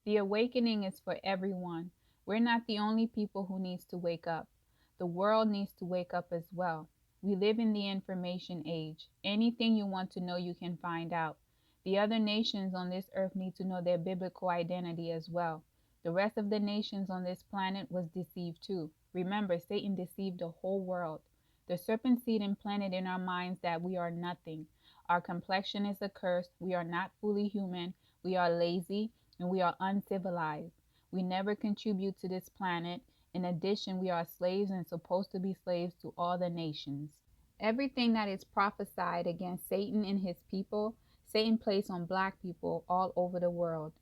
The awakening is for everyone. We're not the only people who needs to wake up. The world needs to wake up as well. We live in the information age. Anything you want to know, you can find out. The other nations on this earth need to know their biblical identity as well. The rest of the nations on this planet was deceived too. Remember, Satan deceived the whole world. The serpent seed implanted in our minds that we are nothing. Our complexion is a curse. We are not fully human. We are lazy and we are uncivilized. We never contribute to this planet. In addition, we are slaves and supposed to be slaves to all the nations. Everything that is prophesied against Satan and his people, Satan placed on black people all over the world.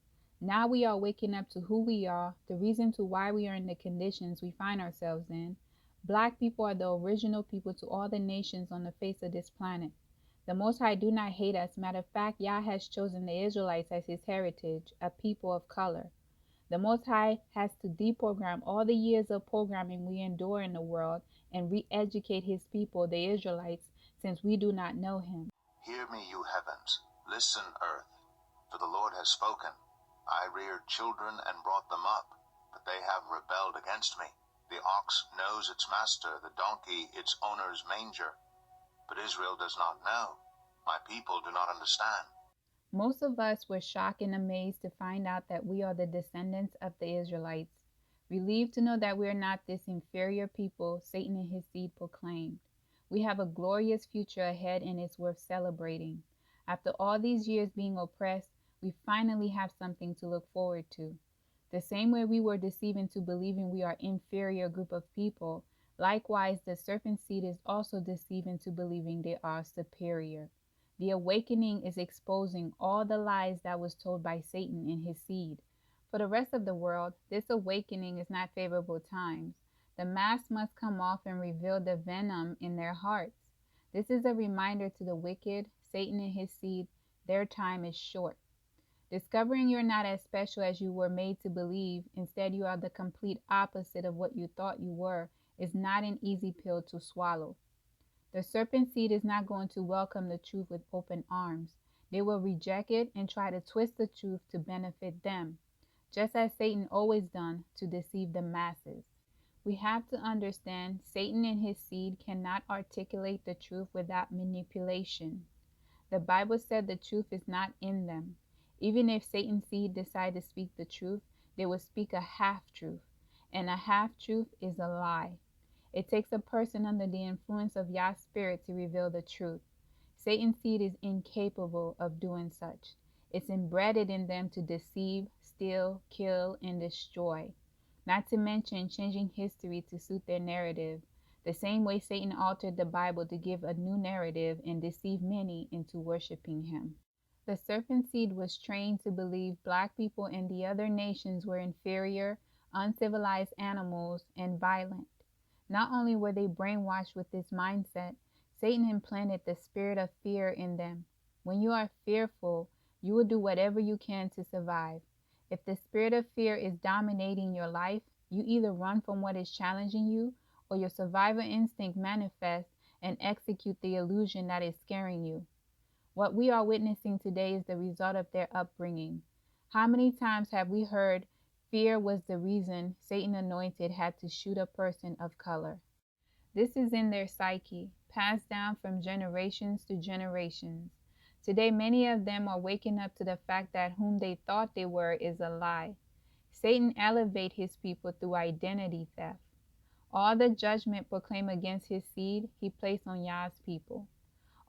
Now we are waking up to who we are, the reason to why we are in the conditions we find ourselves in. Black people are the original people to all the nations on the face of this planet. The Most High do not hate us. Matter of fact, Yah has chosen the Israelites as his heritage, a people of color. The Most High has to deprogram all the years of programming we endure in the world and re-educate his people, the Israelites, since we do not know him. Hear me, you heavens. Listen, earth. For the Lord has spoken. I reared children and brought them up, but they have rebelled against me. The ox knows its master, the donkey its owner's manger. But Israel does not know. My people do not understand. Most of us were shocked and amazed to find out that we are the descendants of the Israelites, relieved to know that we are not this inferior people Satan and his seed proclaimed. We have a glorious future ahead and it's worth celebrating. After all these years being oppressed, we finally have something to look forward to. The same way we were deceived into believing we are inferior group of people, likewise the serpent seed is also deceived into believing they are superior. The awakening is exposing all the lies that was told by Satan and his seed. For the rest of the world, this awakening is not favorable times. The mask must come off and reveal the venom in their hearts. This is a reminder to the wicked, Satan and his seed, their time is short. Discovering you're not as special as you were made to believe, instead you are the complete opposite of what you thought you were, is not an easy pill to swallow. The serpent seed is not going to welcome the truth with open arms. They will reject it and try to twist the truth to benefit them, just as Satan always done to deceive the masses. We have to understand Satan and his seed cannot articulate the truth without manipulation. The Bible said the truth is not in them. Even if Satan's seed decide to speak the truth, they will speak a half-truth, and a half-truth is a lie. It takes a person under the influence of Yah's spirit to reveal the truth. Satan's seed is incapable of doing such. It's embedded in them to deceive, steal, kill, and destroy. Not to mention changing history to suit their narrative, the same way Satan altered the Bible to give a new narrative and deceive many into worshiping him. The serpent seed was trained to believe black people and the other nations were inferior, uncivilized animals and violent. Not only were they brainwashed with this mindset, Satan implanted the spirit of fear in them. When you are fearful, you will do whatever you can to survive. If the spirit of fear is dominating your life, you either run from what is challenging you, or your survival instinct manifests and execute the illusion that is scaring you. What we are witnessing today is the result of their upbringing. How many times have we heard fear was the reason Satan anointed had to shoot a person of color? This is in their psyche, passed down from generations to generations. Today, many of them are waking up to the fact that whom they thought they were is a lie. Satan elevates his people through identity theft. All the judgment proclaimed against his seed, he placed on Yah's people.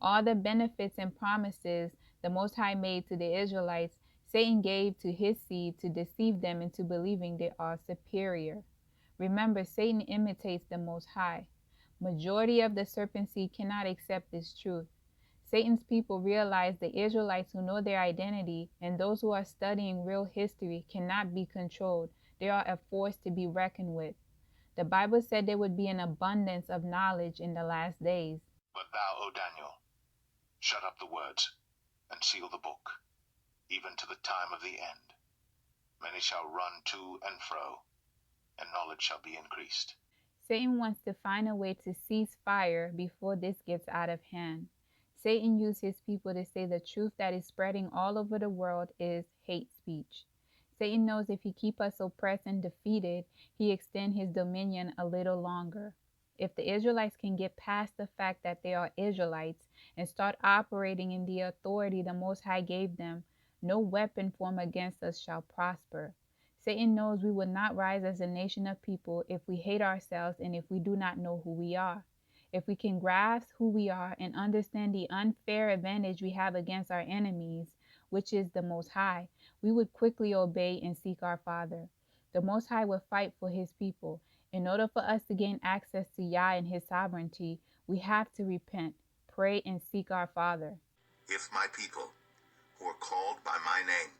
All the benefits and promises the Most High made to the Israelites, Satan gave to his seed to deceive them into believing they are superior. Remember, Satan imitates the Most High. Majority of the serpent seed cannot accept this truth. Satan's people realize the Israelites who know their identity and those who are studying real history cannot be controlled. They are a force to be reckoned with. The Bible said there would be an abundance of knowledge in the last days. But thou, O Daniel, shut up the words and seal the book, even to the time of the end. Many shall run to and fro, and knowledge shall be increased. Satan wants to find a way to cease fire before this gets out of hand. Satan used his people to say the truth that is spreading all over the world is hate speech. Satan knows if he keep us oppressed and defeated, he extend his dominion a little longer. If the Israelites can get past the fact that they are Israelites and start operating in the authority the Most High gave them, no weapon formed against us shall prosper. Satan knows we will not rise as a nation of people if we hate ourselves and if we do not know who we are. If we can grasp who we are and understand the unfair advantage we have against our enemies, which is the Most High, we would quickly obey and seek our Father. The Most High will fight for his people. In order for us to gain access to Yah and his sovereignty, we have to repent, pray, and seek our Father. If my people, who are called by my name,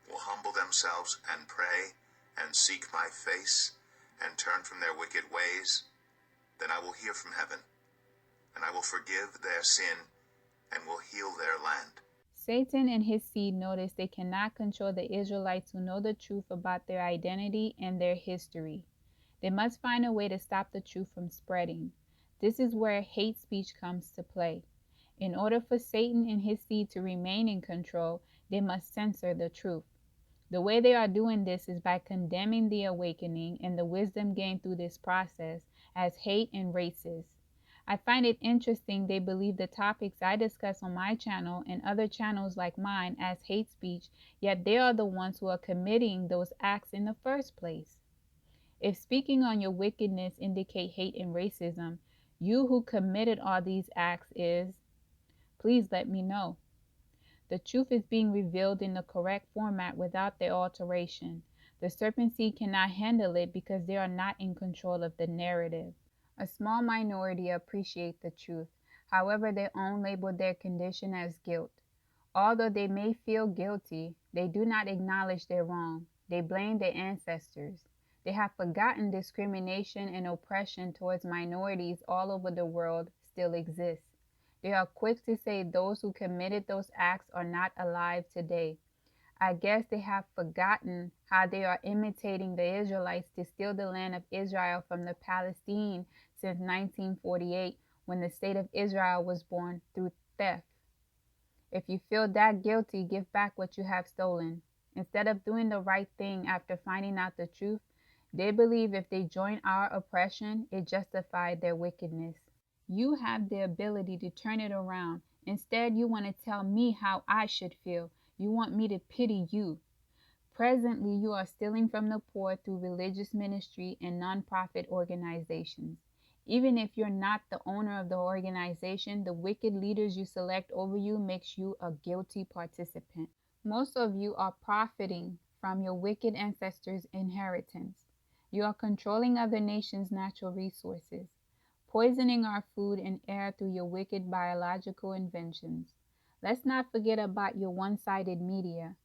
will humble themselves and pray and seek my face and turn from their wicked ways, then I will hear from heaven, and I will forgive their sin and will heal their land. Satan and his seed notice they cannot control the Israelites who know the truth about their identity and their history. They must find a way to stop the truth from spreading. This is where hate speech comes to play. In order for Satan and his seed to remain in control, they must censor the truth. The way they are doing this is by condemning the awakening and the wisdom gained through this process as hate and racist. I find it interesting they believe the topics I discuss on my channel and other channels like mine as hate speech, yet they are the ones who are committing those acts in the first place. If speaking on your wickedness indicate hate and racism, you who committed all these acts please let me know. The truth is being revealed in the correct format without the alteration. The serpent seed cannot handle it because they are not in control of the narrative. A small minority appreciate the truth. However, they only label their condition as guilt. Although they may feel guilty, they do not acknowledge their wrong. They blame their ancestors. They have forgotten discrimination and oppression towards minorities all over the world still exists. They are quick to say those who committed those acts are not alive today. I guess they have forgotten how they are imitating the Israelites to steal the land of Israel from the Palestinians since 1948 when the state of Israel was born through theft. If you feel that guilty, give back what you have stolen. Instead of doing the right thing after finding out the truth, they believe if they join our oppression, it justified their wickedness. You have the ability to turn it around. Instead, you want to tell me how I should feel. You want me to pity you. Presently, you are stealing from the poor through religious ministry and nonprofit organizations. Even if you're not the owner of the organization, the wicked leaders you select over you makes you a guilty participant. Most of you are profiting from your wicked ancestors' inheritance. You are controlling other nations' natural resources, poisoning our food and air through your wicked biological inventions. Let's not forget about your one-sided media.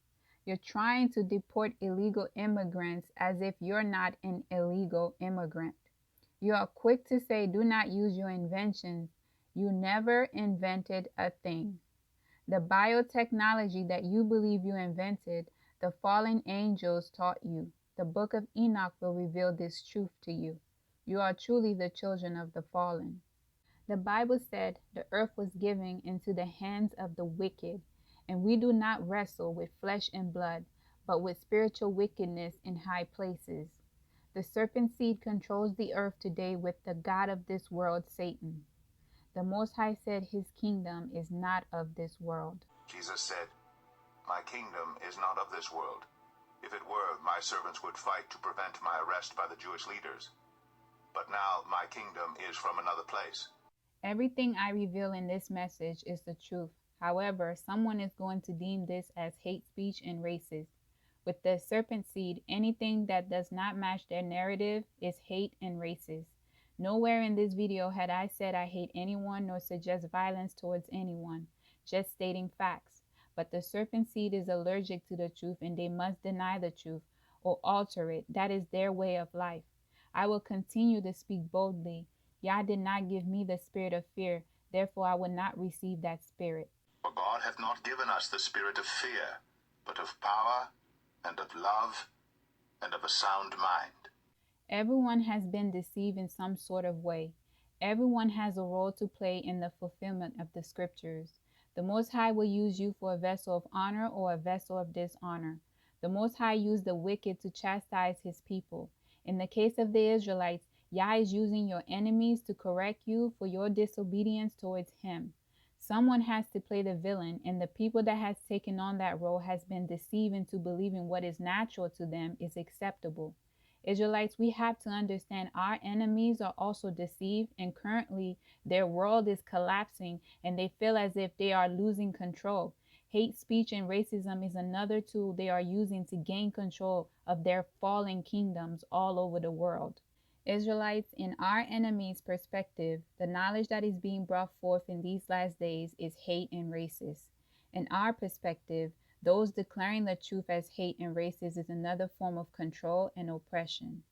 You're trying to deport illegal immigrants as if you're not an illegal immigrant. You are quick to say, do not use your inventions. You never invented a thing. The biotechnology that you believe you invented, the fallen angels taught you. The book of Enoch will reveal this truth to you. You are truly the children of the fallen. The Bible said the earth was given into the hands of the wicked, and we do not wrestle with flesh and blood, but with spiritual wickedness in high places. The serpent seed controls the earth today with the God of this world, Satan. The Most High said his kingdom is not of this world. Jesus said, "My kingdom is not of this world. If it were, my servants would fight to prevent my arrest by the Jewish leaders. But now my kingdom is from another place." Everything I reveal in this message is the truth. However, someone is going to deem this as hate speech and racist. With the serpent seed, anything that does not match their narrative is hate and racist. Nowhere in this video had I said I hate anyone nor suggest violence towards anyone, just stating facts. But the serpent seed is allergic to the truth and they must deny the truth or alter it. That is their way of life. I will continue to speak boldly. Yah did not give me the spirit of fear, therefore I will not receive that spirit. For God hath not given us the spirit of fear, but of power, and of love, and of a sound mind. Everyone has been deceived in some sort of way. Everyone has a role to play in the fulfillment of the scriptures. The Most High will use you for a vessel of honor or a vessel of dishonor. The Most High used the wicked to chastise his people. In the case of the Israelites, Yah is using your enemies to correct you for your disobedience towards him. Someone has to play the villain, and the people that has taken on that role has been deceived into believing what is natural to them is acceptable. Israelites, we have to understand our enemies are also deceived, and currently their world is collapsing and they feel as if they are losing control. Hate speech and racism is another tool they are using to gain control of their fallen kingdoms all over the world. Israelites, in our enemy's perspective, the knowledge that is being brought forth in these last days is hate and racist. In our perspective, those declaring the truth as hate and racist is another form of control and oppression.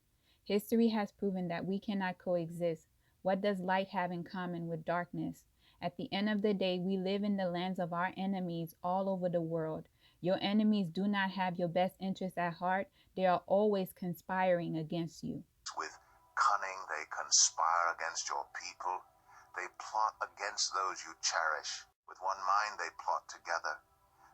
History has proven that we cannot coexist. What does light have in common with darkness? At the end of the day, we live in the lands of our enemies all over the world. Your enemies do not have your best interests at heart. They are always conspiring against you. With cunning they conspire against your people. They plot against those you cherish. With one mind they plot together.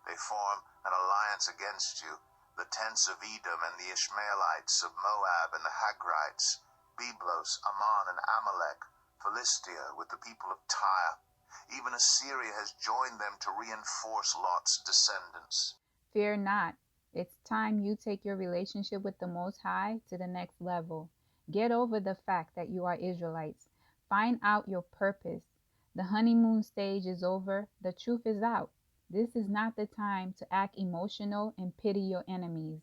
They form an alliance against you. The tents of Edom and the Ishmaelites, of Moab and the Hagrites, Byblos, Ammon and Amalek, Philistia with the people of Tyre. Even Assyria has joined them to reinforce Lot's descendants. Fear not. It's time you take your relationship with the Most High to the next level. Get over the fact that you are Israelites. Find out your purpose. The honeymoon stage is over. The truth is out. This is not the time to act emotional and pity your enemies.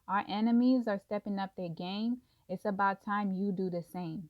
Our enemies are stepping up their game. It's about time you do the same.